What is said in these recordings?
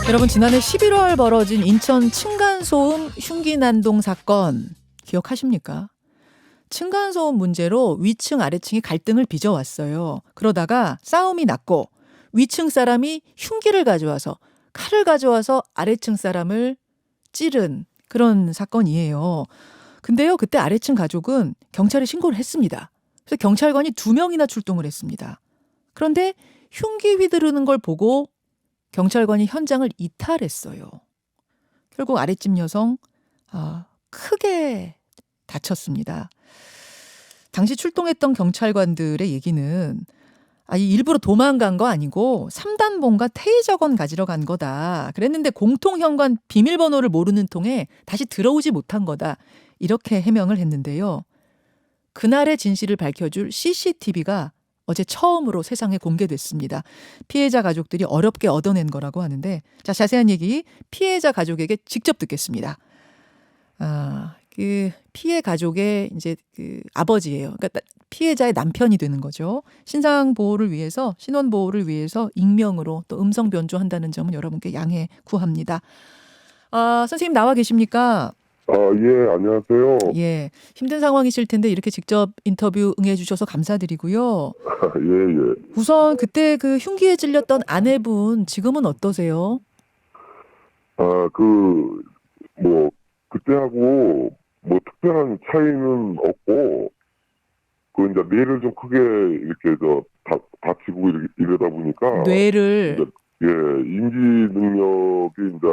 여러분 지난해 11월 벌어진 인천 층간소음 흉기난동 사건 기억하십니까? 층간소음 문제로 위층 아래층이 갈등을 빚어왔어요. 그러다가 싸움이 났고 위층 사람이 흉기를 가져와서 칼을 가져와서 아래층 사람을 찌른 그런 사건이에요. 근데요 그때 아래층 가족은 경찰에 신고를 했습니다. 그래서 경찰관이 2명이나 출동을 했습니다. 그런데 흉기 휘두르는 걸 보고 경찰관이 현장을 이탈했어요. 결국 아랫집 여성 크게 다쳤습니다. 당시 출동했던 경찰관들의 얘기는 일부러 도망간 거 아니고 3단봉과 테이저건 가지러 간 거다. 그랬는데 공통현관 비밀번호를 모르는 통에 다시 들어오지 못한 거다. 이렇게 해명을 했는데요. 그날의 진실을 밝혀줄 CCTV가 어제 처음으로 세상에 공개됐습니다. 피해자 가족들이 어렵게 얻어낸 거라고 하는데, 자, 자세한 얘기 피해자 가족에게 직접 듣겠습니다. 그 피해 가족의 이제 그 아버지예요. 그러니까 피해자의 남편이 되는 거죠. 신상 보호를 위해서, 신원 보호를 위해서 익명으로 또 음성 변조한다는 점은 여러분께 양해 구합니다. 선생님 나와 계십니까? 예, 안녕하세요. 예, 힘든 상황이실 텐데 이렇게 직접 인터뷰 응해주셔서 감사드리고요. 예. 우선 그때 그 흉기에 찔렸던 아내분 지금은 어떠세요? 그때하고 특별한 차이는 없고, 이제 뇌를 좀 크게 이렇게 다치고 이러다 보니까. 뇌를. 이제, 인지 능력이 이제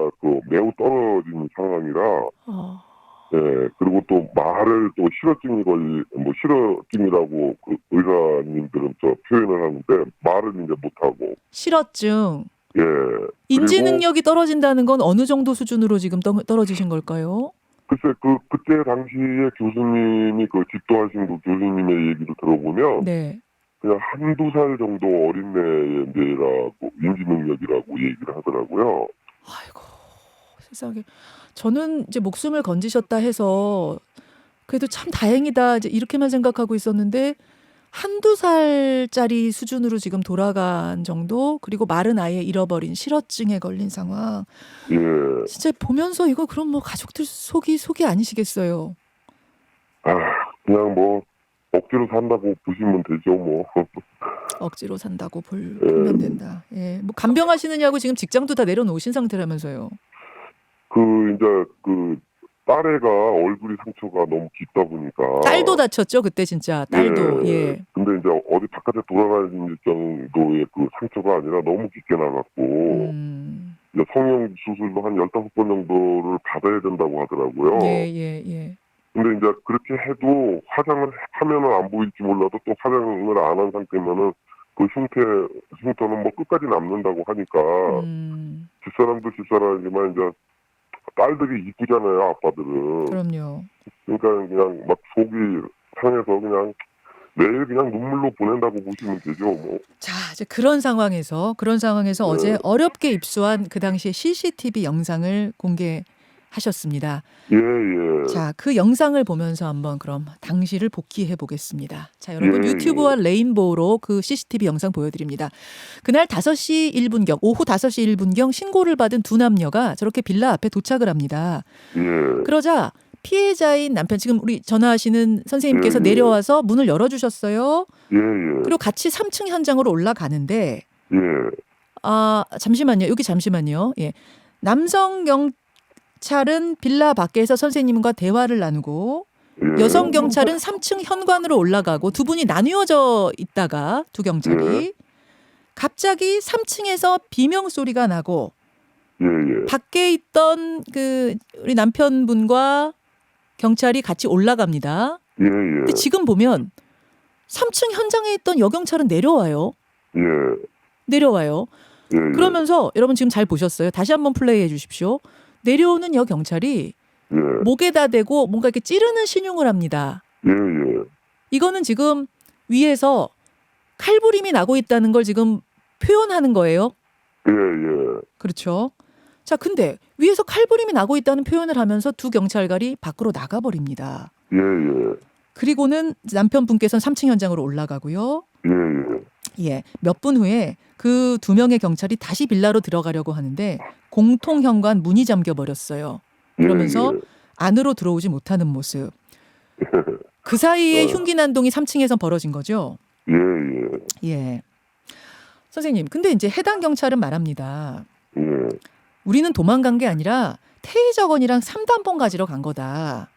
매우 떨어진 상황이라. 그리고 또 말을 또 실어증이라고 의사님들은 표현을 하는데 말을 이제 못하고. 실어증. 예. 인지 능력이 떨어진다는 건 어느 정도 수준으로 지금 떨어지신 걸까요? 글쎄, 그때 당시에 교수님이 집도하신 교수님의 얘기를 들어보면. 네. 그냥 1-2살 정도 어린애의 뇌라고, 인지 능력이라고 얘기를 하더라고요. 아이고, 세상에. 저는 이제 목숨을 건지셨다 해서 그래도 참 다행이다 이제 이렇게만 생각하고 있었는데 1-2살짜리 수준으로 지금 돌아간 정도, 그리고 말은 아예 잃어버린 실어증에 걸린 상황. 예. 진짜 보면서 이거 그럼 가족들 속이 아니시겠어요? 그냥 억지로 산다고 보시면 되죠, 억지로 산다고 보면 된다. 예. 간병하시느냐고 지금 직장도 다 내려놓으신 상태라면서요. 딸애가 얼굴이 상처가 너무 깊다 보니까. 딸도 다쳤죠, 그때 진짜. 딸도. 예. 근데 이제 어디 바깥에 돌아다닐 정도의 상처가 아니라 너무 깊게 나갔고. 이제 성형 수술도 한 15번 정도를 받아야 된다고 하더라고요. 예. 근데 이제 그렇게 해도 화장을 하면은 안 보일지 몰라도 또 화장을 안 한 상태면은 흉터는 끝까지 남는다고 하니까. 집사람도 집사람이지만 이제 딸들이 이쁘잖아요, 아빠들은. 그럼요. 그러니까 그냥 속이 상해서 그냥 매일 그냥 눈물로 보낸다고 보시면 되죠, 자, 이제 그런 상황에서 어제 어렵게 입수한 그 당시에 CCTV 영상을 공개하셨습니다. 예. 자, 그 영상을 보면서 한번 그럼 당시를 복기해 보겠습니다. 자, 여러분 유튜브와 레인보우로 그 CCTV 영상 보여드립니다. 그날 5시 1분경, 오후 5시 1분경 신고를 받은 두 남녀가 저렇게 빌라 앞에 도착을 합니다. 예. 그러자 피해자인 남편, 지금 우리 전화하시는 선생님께서 내려와서 문을 열어주셨어요. 예. 그리고 같이 3층 현장으로 올라가는데. 예. 잠시만요. 여기 잠시만요. 예. 남성 경찰은 빌라 밖에서 선생님과 대화를 나누고 여성 경찰은 3층 현관으로 올라가고 두 분이 나뉘어져 있다가 두 경찰이 갑자기 3층에서 비명 소리가 나고 밖에 있던 우리 남편분과 경찰이 같이 올라갑니다. 근데 지금 보면 3층 현장에 있던 여경찰은 내려와요. 내려와요. 그러면서 여러분 지금 잘 보셨어요? 다시 한번 플레이해 주십시오. 내려오는 여경찰이 목에다 대고 뭔가 이렇게 찌르는 신용을 합니다. 이거는 지금 위에서 칼부림이 나고 있다는 걸 지금 표현하는 거예요. 그렇죠. 자, 근데 위에서 칼부림이 나고 있다는 표현을 하면서 두 경찰관이 밖으로 나가버립니다. 그리고는 남편분께서는 3층 현장으로 올라가고요. 예, 몇 분 후에 그 2명의 경찰이 다시 빌라로 들어가려고 하는데 공통 현관 문이 잠겨 버렸어요. 예, 그러면서 안으로 들어오지 못하는 모습. 그 사이에 흉기 난동이 3층에서 벌어진 거죠. 예, 예, 예. 선생님, 근데 이제 해당 경찰은 말합니다. 예. 우리는 도망간 게 아니라 테이저건이랑 3단봉 가지러 간 거다.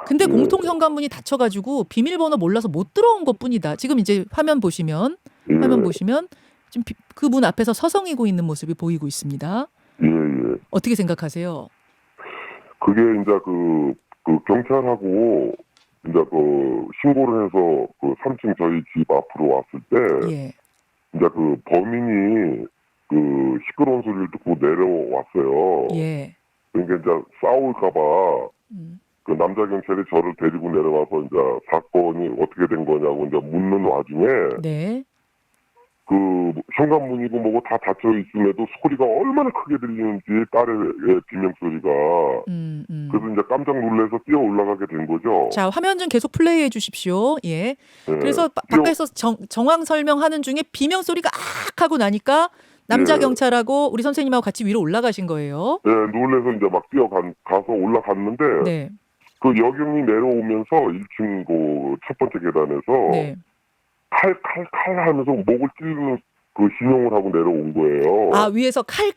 근데 예. 공통 현관문이 닫혀가지고 비밀번호 몰라서 못 들어온 것뿐이다. 지금 이제 화면 보시면 지금 그 문 앞에서 서성이고 있는 모습이 보이고 있습니다. 예, 예. 어떻게 생각하세요? 그게 이제 그 경찰하고 이제 그 신고를 해서 그 3층 저희 집 앞으로 왔을 때 예, 이제 그 범인이 그 시끄러운 소리를 듣고 내려왔어요. 예, 그러니까 이제 싸울까봐 그 남자 경찰이 저를 데리고 내려와서 이제 사건이 어떻게 된 거냐고 이제 묻는 와중에 네, 그 현관문이고 뭐고 다 닫혀 있음에도 소리가 얼마나 크게 들리는지 딸의 비명 소리가 그래서 이제 깜짝 놀라서 뛰어 올라가게 된 거죠. 자, 화면 좀 계속 플레이해 주십시오. 예. 예. 그래서 밖에서 정황 설명하는 중에 비명 소리가 악 하고 나니까 남자 예. 경찰하고 우리 선생님하고 같이 위로 올라가신 거예요. 예, 놀래서 이제 막 가서 올라갔는데 네, 그 여경이 내려오면서 1층 그 첫 번째 계단에서 네. 칼 하면서 목을 찌르는 그 신용을 하고 내려온 거예요. 아, 위에서 칼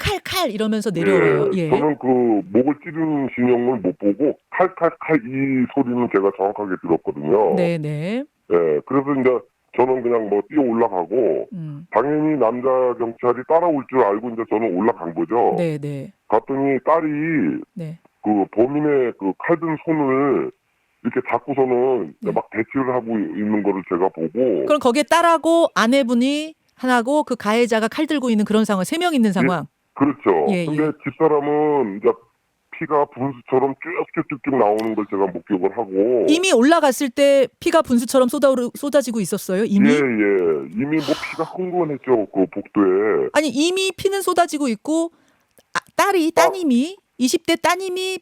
이러면서 내려와요. 예. 저는 그 목을 찌르는 신용을 못 보고 칼 이 소리는 제가 정확하게 들었거든요. 네, 네. 예, 그래서 이제 저는 그냥 뭐 뛰어 올라가고 당연히 남자 경찰이 따라올 줄 알고 이제 저는 올라간 거죠. 네, 네. 갔더니 딸이 네. 그 범인의 그 칼 든 손을 이렇게 잡고서는 네. 막 대치를 하고 있는 거를 제가 보고 그럼 거기에 딸하고 아내분이 하나고 그 가해자가 칼 들고 있는 그런 상황, 3명 있는 상황. 그렇죠. 예, 근데 예. 집사람은 이제 피가 분수처럼 쭉쭉쭉쭉 나오는 걸 제가 목격을 하고 이미 올라갔을 때 피가 분수처럼 쏟아지고 있었어요. 이미? 예. 이미 뭐 피가 흥건했죠. 그 복도에. 아니, 이미 피는 쏟아지고 있고 따님이 20대 따님이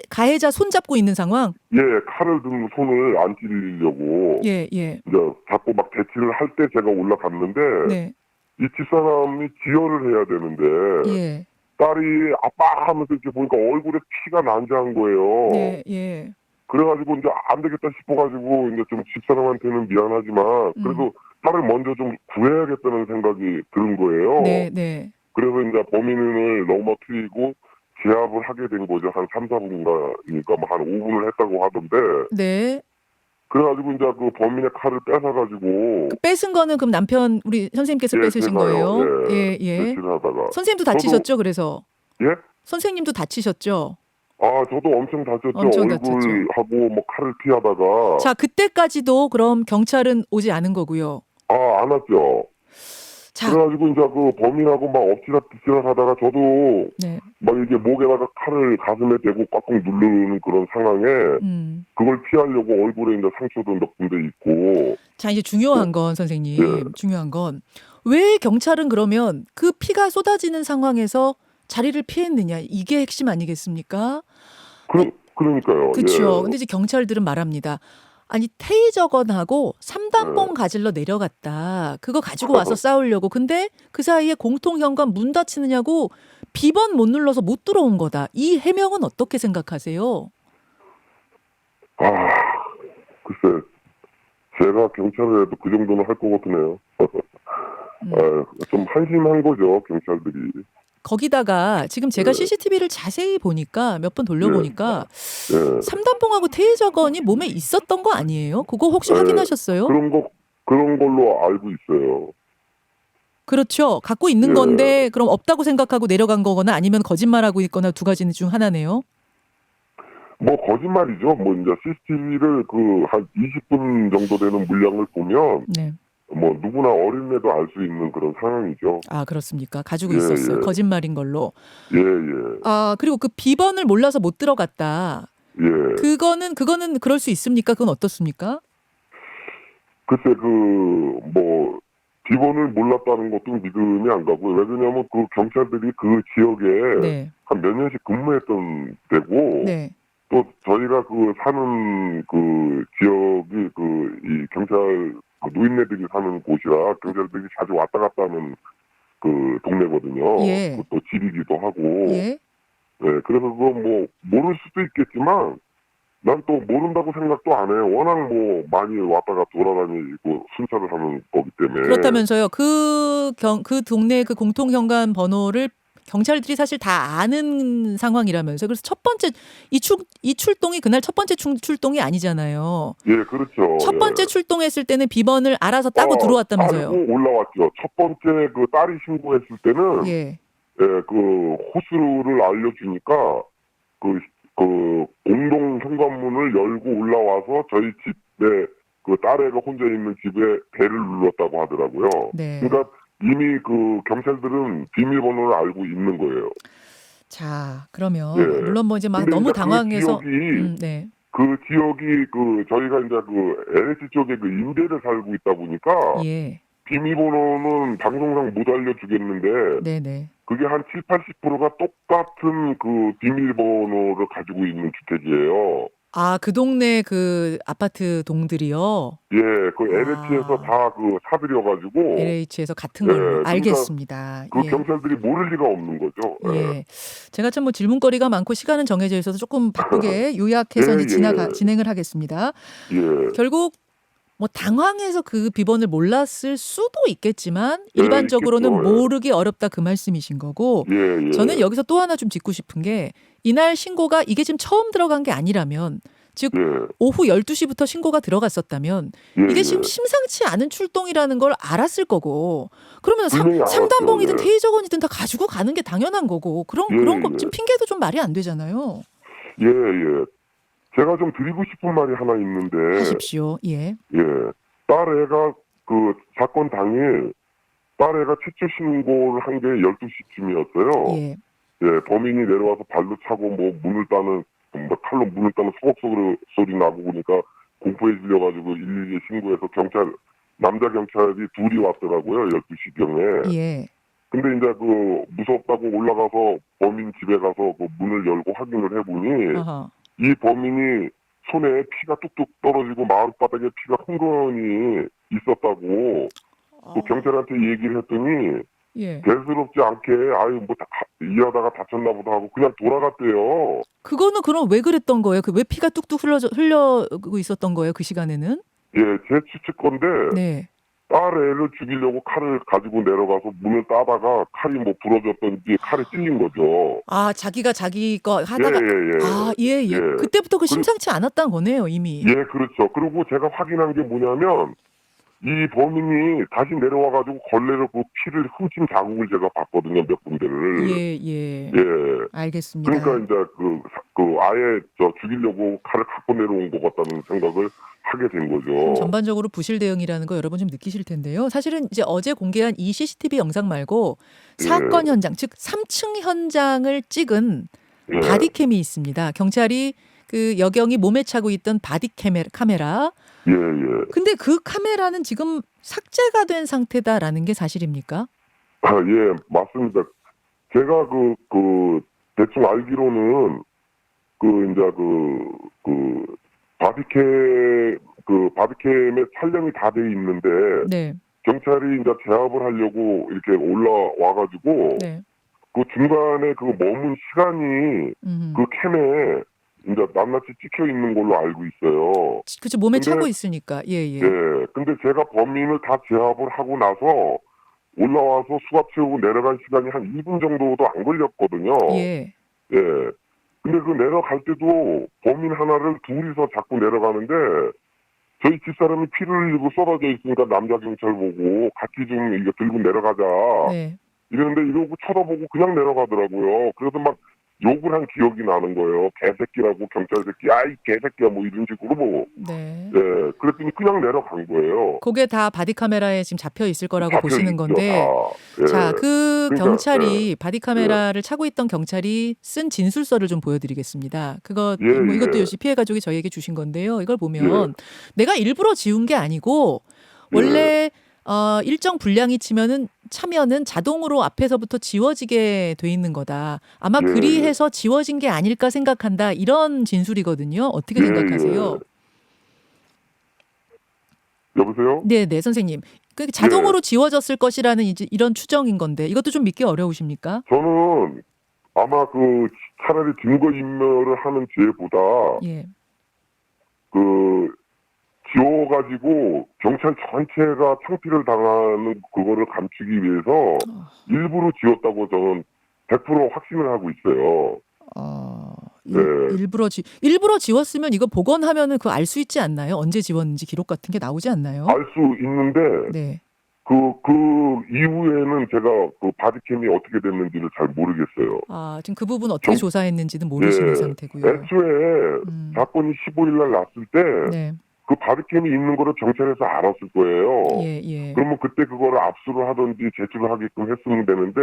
가해자 손 잡고 있는 상황. 예, 칼을 든 손을 안 찔리려고 예, 예. 이제 자꾸 막 대치를 할 때 제가 올라갔는데 네. 이 집사람이 지혈을 해야 되는데 예. 딸이 아빠 하면서 이렇게 보니까 얼굴에 피가 난자한 거예요. 네, 예. 그래가지고 이제 안 되겠다 싶어가지고 이제 좀 집사람한테는 미안하지만 그래도 딸을 먼저 좀 구해야겠다는 생각이 드는 거예요. 네, 네. 그래서 이제 범인을 넘어뜨리고 제압을 하게 된 거죠. 한 3, 4분인가니까 뭐 한 5분을 했다고 하던데. 네. 그래가지고 이제 그 범인의 칼을 뺏어가지고. 뺏은 거는 그럼 남편 우리 선생님께서 뺏으신 제가요. 거예요? 예, 예. 대치를 하다가. 선생님도 다치셨죠? 그래서 예? 선생님도 다치셨죠? 아, 저도 엄청 다쳤죠. 엄청 다쳤죠. 얼굴하고 뭐 칼을 피하다가. 자, 그때까지도 그럼 경찰은 오지 않은 거고요. 아, 안 왔죠. 자, 그래가지고 이제 그 범인하고 막 엎치락뒤치락 하다가 저도 네. 막 이게 목에다가 칼을 가슴에 대고 꽉꽉 누르는 그런 상황에 그걸 피하려고 얼굴에 이제 상처도 몇 군데 있고. 자, 이제 중요한 건 선생님, 네. 중요한 건 왜 경찰은 그러면 그 피가 쏟아지는 상황에서 자리를 피했느냐, 이게 핵심 아니겠습니까? 그러니까요. 그렇죠. 예. 근데 이제 경찰들은 말합니다. 아니, 테이저건하고 3단봉 가질러 내려갔다. 그거 가지고 와서 싸우려고. 근데 그 사이에 공통 현관 문 닫히느냐고 비번 못 눌러서 못 들어온 거다. 이 해명은 어떻게 생각하세요? 아, 글쎄, 제가 경찰을 해도 그 정도는 할 것 같으네요. 좀 한심한 거죠, 경찰들이. 거기다가 지금 제가 네. CCTV를 자세히 보니까 몇 번 돌려보니까 예. 3단봉하고 테이저건이 몸에 있었던 거 아니에요? 그거 혹시 네. 확인하셨어요? 그런 걸로 알고 있어요. 그렇죠. 갖고 있는 네. 건데 그럼 없다고 생각하고 내려간 거거나 아니면 거짓말하고 있거나 두 가지 중 하나네요. 뭐 거짓말이죠. 뭐 이제 CCTV를 그 한 20분 정도 되는 물량을 보면 네. 뭐 누구나 어린애도 알 수 있는 그런 상황이죠. 아, 그렇습니까? 가지고 예, 있었어요. 예. 거짓말인 걸로. 예. 아, 그리고 그 비번을 몰라서 못 들어갔다. 예. 그거는 그럴 수 있습니까? 그건 어떻습니까? 글쎄 뭐 비번을 몰랐다는 것도 믿음이 안 가고요. 왜냐하면 그 경찰들이 그 지역에 네. 한 몇 년씩 근무했던 데고 네. 또 저희가 그 사는 그 지역이 그 이 경찰 그 노인네들이 사는 곳이라 경찰들이 자주 왔다 갔다 하는 그 동네거든요. 예. 또 집이기도 하고. 예. 네, 그래서 그거 뭐 모를 수도 있겠지만 난 또 모른다고 생각도 안 해요. 워낙 뭐 많이 왔다가 돌아다니고 순찰을 하는 거기 때문에. 그렇다면서요. 그 동네 그 공통 현관 번호를 경찰들이 사실 다 아는 상황이라면서요. 그래서 첫 번째 이 출동이 그날 첫 번째 출동이 아니잖아요. 예, 그렇죠. 첫 번째 출동했을 때는 비번을 알아서 따고 들어왔다면서요. 따고 올라왔죠. 첫 번째 그 딸이 신고했을 때는 예. 그 호수를 알려주니까 그 공동 현관문을 열고 올라와서 저희 집에 그 딸애가 혼자 있는 집에 벨을 눌렀다고 하더라고요. 네. 그러니까 이미 그 경찰들은 비밀번호를 알고 있는 거예요. 자, 그러면 예. 물론 뭐 이제 막 근데 너무 이제 당황해서 네. 그 지역이 그 저희가 이제 그 LH 쪽에 그 임대를 살고 있다 보니까 예. 비밀번호는 방송상 못 알려주겠는데 네네. 그게 한 7, 80%가 똑같은 그 비밀번호를 가지고 있는 주택이에요. 아, 그 동네 그 아파트 동들이요? 예, 그 LH에서 다 그 사들여가지고. LH에서 같은 걸로. 그러니까 알겠습니다. 그 예. 경찰들이 모를 리가 없는 거죠. 예. 제가 참 뭐 질문거리가 많고 시간은 정해져 있어서 조금 바쁘게 요약해서 이제 진행을 하겠습니다. 예. 결국 뭐 당황해서 그 비번을 몰랐을 수도 있겠지만 일반적으로는 있겠죠. 모르기 어렵다 그 말씀이신 거고 예. 저는 여기서 또 하나 좀 짚고 싶은 게 이날 신고가 이게 지금 처음 들어간 게 아니라면 즉 오후 12시부터 신고가 들어갔었다면 이게 지금 심상치 않은 출동이라는 걸 알았을 거고 그러면 삼단봉이든 테이저건이든 다 가지고 가는 게 당연한 거고 그런 거 지금 핑계도 좀 말이 안 되잖아요. 예. 제가 좀 드리고 싶은 말이 하나 있는데. 하십시오. 예. 딸애가 그 사건 당일 딸애가 최초 신고를 한 게 12시쯤이었어요. 예. 범인이 내려와서 발로 차고 뭐 문을 따는 뭐 칼로 문을 따는 소걱소리 소리 나고 보니까 공포에 질려가지고 112에 신고해서 남자 경찰이 둘이 왔더라고요. 12시경에. 예. 근데 이제 그 무섭다고 올라가서 범인 집에 가서 그 문을 열고 확인을 해보니 아하. 이 범인이 손에 피가 뚝뚝 떨어지고 마룻바닥에 피가 흥건히 있었다고 또 경찰한테 얘기를 했더니 대수롭지 않게 뭐 일하다가 다쳤나 보다 하고 그냥 돌아갔대요. 그거는 그럼 왜 그랬던 거예요? 왜 피가 뚝뚝 흘러고 있었던 거예요? 그 시간에는? 제 추측건데 네. 딸애를 죽이려고 칼을 가지고 내려가서 문을 따다가 칼이 뭐 부러졌던지 칼에 찔린 거죠. 아, 자기가 자기 거 하다가 예. 그때부터 그 심상치 않았다는 거네요, 이미. 예, 그렇죠. 그리고 제가 확인한 게 뭐냐면 이 범인이 다시 내려와가지고 걸레로 그 피를 훔친 자국을 제가 봤거든요, 몇 군데를. 예. 알겠습니다. 그러니까 이제 아예 죽이려고 칼을 갖고 내려온 것 같다는 생각을 하게 된 거죠. 전반적으로 부실 대응이라는 거 여러분 좀 느끼실 텐데요. 사실은 이제 어제 공개한 이 CCTV 영상 말고 사건 현장, 즉 3층 현장을 찍은 바디캠이 있습니다. 경찰이 그 여경이 몸에 차고 있던 바디 카메라. 근데 그 카메라는 지금 삭제가 된 상태다라는 게 사실입니까? 예, 맞습니다. 제가 대충 알기로는 바디캠에 촬영이 다 돼 있는데 경찰이 이제 제압을 하려고 이렇게 올라와가지고 그 중간에 그 머문 시간이 그 캠에 이제 낱낱이 찍혀 있는 걸로 알고 있어요. 그렇죠. 몸에 차고 있으니까. 예. 근데 제가 범인을 다 제압을 하고 나서 올라와서 수갑 채우고 내려간 시간이 한 2분 정도도 안 걸렸거든요. 근데 그 내려갈 때도 범인 하나를 둘이서 자꾸 내려가는데 저희 집사람이 피를 흘리고 쏟아져 있으니까 남자 경찰 보고 같이 좀 이거 들고 내려가자. 이러는데 이러고 쳐다보고 그냥 내려가더라고요. 그래서 막 욕을 한 기억이 나는 거예요. 개새끼라고 경찰 새끼, 아이 개새끼야 뭐 이런 식으로 뭐. 그랬더니 그냥 내려간 거예요. 그게 다 바디카메라에 지금 잡혀 있을 거라고 보시는 건데. 다. 자, 그러니까, 경찰이 바디카메라를 차고 있던 경찰이 쓴 진술서를 좀 보여드리겠습니다. 이것도 역시 피해 가족이 저희에게 주신 건데요. 이걸 보면 내가 일부러 지운 게 아니고 원래 일정 분량이 차면은 자동으로 앞에서부터 지워지게 돼 있는 거다. 아마 그리해서 지워진 게 아닐까 생각한다. 이런 진술이거든요. 어떻게 생각하세요? 여보세요? 네, 선생님. 그 자동으로 지워졌을 것이라는 이제 이런 추정인 건데 이것도 좀 믿기 어려우십니까? 저는 아마 차라리 증거인멸을 하는 죄보다 예. 지워가지고 경찰 전체가 창피를 당하는 그거를 감추기 위해서 일부러 지웠다고 저는 100% 확신을 하고 있어요. 네. 일부러 지웠으면 이거 복원하면은 그거 알 수 있지 않나요? 언제 지웠는지 기록 같은 게 나오지 않나요? 알 수 있는데 네. 그 이후에는 제가 바디캠이 어떻게 됐는지를 잘 모르겠어요. 지금 그 부분 어떻게 조사했는지는 모르시는 상태고요. 애초에 사건이 15일 날 났을 때 네. 그 바디캠이 있는 거를 경찰에서 알았을 거예요. 예. 그러면 그때 그거를 압수를 하든지 제출을 하게끔 했으면 되는데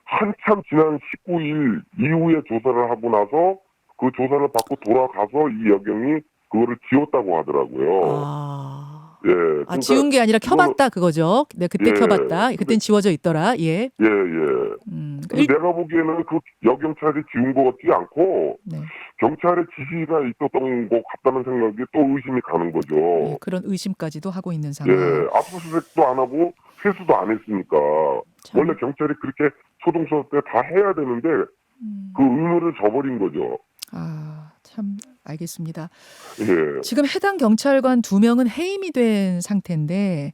한참 지난 19일 이후에 조사를 하고 나서 그 조사를 받고 돌아가서 이 여경이 그거를 지웠다고 하더라고요. 예. 그러니까 지운 게 아니라 켜봤다 그거죠. 네, 그때 켜봤다. 그땐 지워져 있더라. 예. 내가 보기에는 그 여경찰이 지운 것 같지 않고 네. 경찰의 지시가 있었던 것 같다는 생각이 또 의심이 가는 거죠. 네, 그런 의심까지도 하고 있는 상황. 압수수색도 안 하고 회수도 안 했으니까 원래 경찰이 그렇게 초동수사 때 다 해야 되는데 그 의무를 저버린 거죠. 참 알겠습니다. 예. 지금 해당 경찰관 2명은 해임이 된 상태인데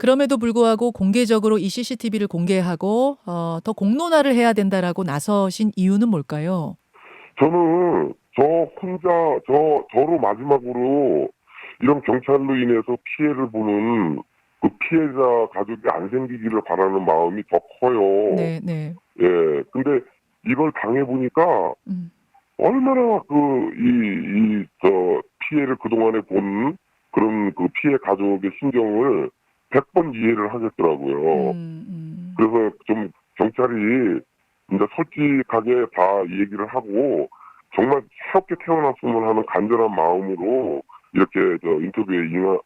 그럼에도 불구하고 공개적으로 이 CCTV를 공개하고 더 공론화를 해야 된다라고 나서신 이유는 뭘까요? 저는 저로 마지막으로 이런 경찰로 인해서 피해를 보는 그 피해자 가족이 안 생기기를 바라는 마음이 더 커요. 네. 예. 근데 이걸 당해보니까 얼마나 피해를 그동안에 본 그런 그 피해 가족의 심정을 100번 이해를 하겠더라고요. 그래서 좀 경찰이 이제 솔직하게 다 얘기를 하고 정말 새롭게 태어났으면 하는 간절한 마음으로 이렇게 인터뷰에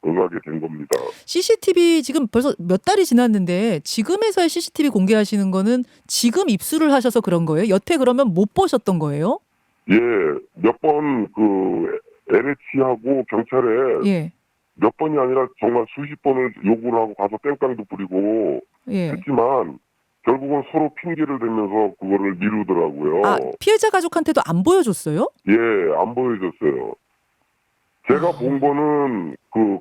응하게 된 겁니다. CCTV 지금 벌써 몇 달이 지났는데 지금에서야 CCTV 공개하시는 거는 지금 입수를 하셔서 그런 거예요? 여태 그러면 못 보셨던 거예요? 예, 몇 번 LH하고 경찰에 몇 번이 아니라 정말 수십 번을 요구를 하고 가서 땡깡도 부리고 했지만 결국은 서로 핑계를 대면서 그거를 미루더라고요. 피해자 가족한테도 안 보여줬어요? 예, 안 보여줬어요. 제가 본 거는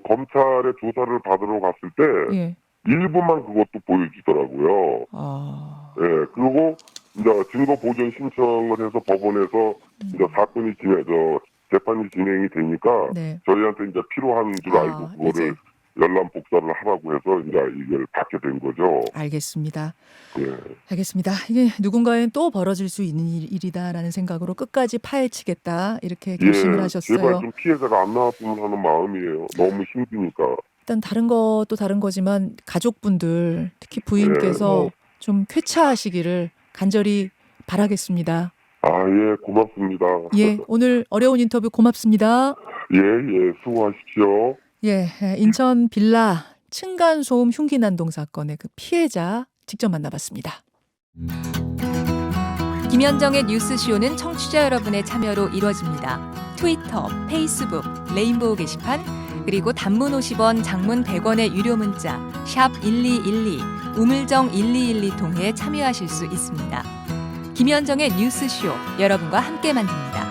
검찰의 조사를 받으러 갔을 때 일부만 그것도 보여주더라고요. 예, 그리고 이제 증거 보전 신청을 해서 법원에서 이제 재판이 진행이 되니까 저희한테 이제 필요한 줄 알고 그거를 열람 복사를 하라고 해서 이제 이걸 받게 된 거죠. 알겠습니다. 예. 알겠습니다. 이게 누군가엔 또 벌어질 수 있는 일이다라는 생각으로 끝까지 파헤치겠다 이렇게 결심을 하셨어요. 제발 좀 피해자가 안 나왔으면 하는 마음이에요. 너무 힘드니까. 일단 다른 것도 다른 거지만 가족분들 특히 부인께서 좀 쾌차하시기를 간절히 바라겠습니다. 예, 고맙습니다. 예, 오늘 어려운 인터뷰 고맙습니다. 예, 수고하십시오. 예, 인천 빌라 층간소음 흉기 난동 사건의 그 피해자 직접 만나봤습니다. 김현정의 뉴스쇼는 청취자 여러분의 참여로 이루어집니다. 트위터, 페이스북, 레인보우 게시판, 그리고 단문 50원, 장문 100원의 유료 문자 샵 1212, 우물정 1212 통해 참여하실 수 있습니다. 김현정의 뉴스쇼, 여러분과 함께 만듭니다.